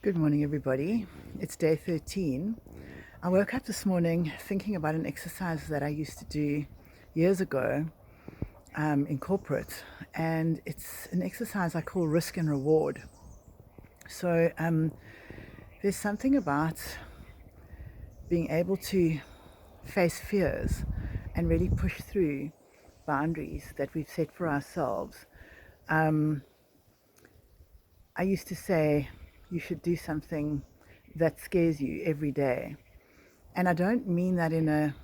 Good morning, everybody. It's day 13. I woke up this morning thinking about an exercise that I used to do years ago in corporate, and it's an exercise I call risk and reward. So there's something about being able to face fears and really push through boundaries that we've set for ourselves. I used to say you should do something that scares you every day. And I don't mean that in a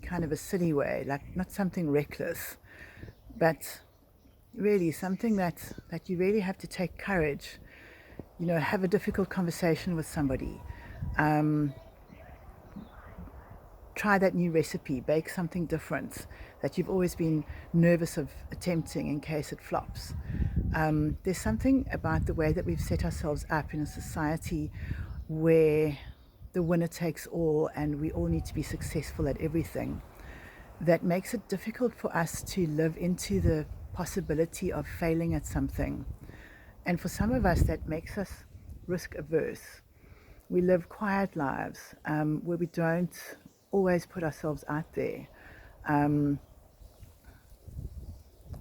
kind of a silly way, like not something reckless, but really something that you really have to take courage, have a difficult conversation with somebody, try that new recipe, bake something different that you've always been nervous of attempting in case it flops. There's something about the way that we've set ourselves up in a society where the winner takes all and we all need to be successful at everything that makes it difficult for us to live into the possibility of failing at something. And for some of us, that makes us risk averse. We live quiet lives where we don't always put ourselves out there, and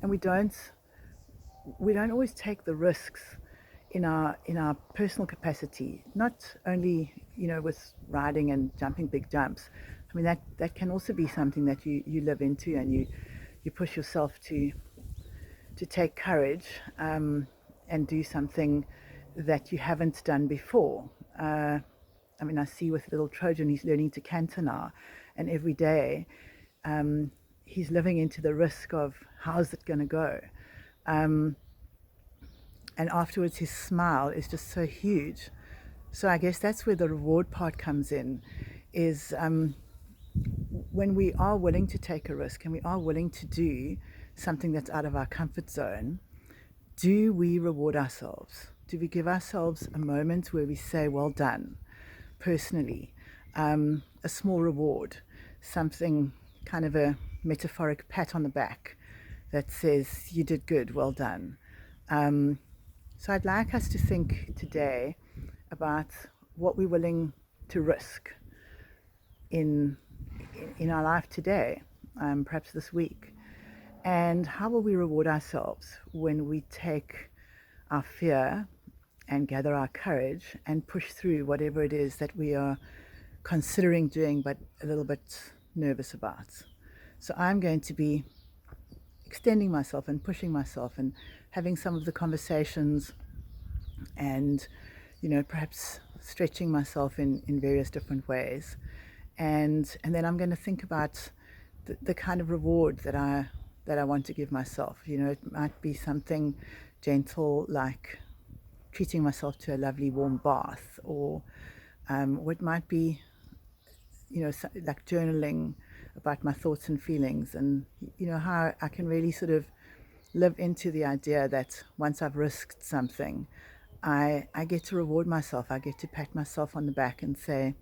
we don't always take the risks in our personal capacity. Not only with riding and jumping big jumps. I mean that can also be something that you live into, and you push yourself to take courage and do something that you haven't done before. I see with little Trojan, he's learning to canter now, and every day he's living into the risk of how's it going to go. And afterwards, his smile is just so huge. So I guess that's where the reward part comes in, is when we are willing to take a risk and we are willing to do something that's out of our comfort zone, do we reward ourselves? Do we give ourselves a moment where we say, well done, personally, a small reward, something kind of a metaphoric pat on the back that says, you did good, well done. So I'd like us to think today about what we're willing to risk in our life today, perhaps this week, and how will we reward ourselves when we take our fear and gather our courage and push through whatever it is that we are considering doing but a little bit nervous about. So I'm going to be extending myself and pushing myself and having some of the conversations and perhaps stretching myself in various different ways, and then I'm going to think about the kind of reward that I want to give myself. It might be something gentle like treating myself to a lovely warm bath, or it might be like journaling about my thoughts and feelings, and how I can really sort of live into the idea that once I've risked something, I get to reward myself. I get to pat myself on the back and say,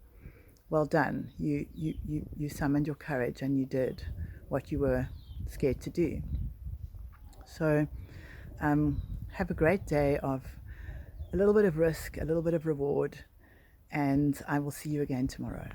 well done, you summoned your courage and you did what you were scared to do. So have a great day of a little bit of risk, a little bit of reward, and I will see you again tomorrow.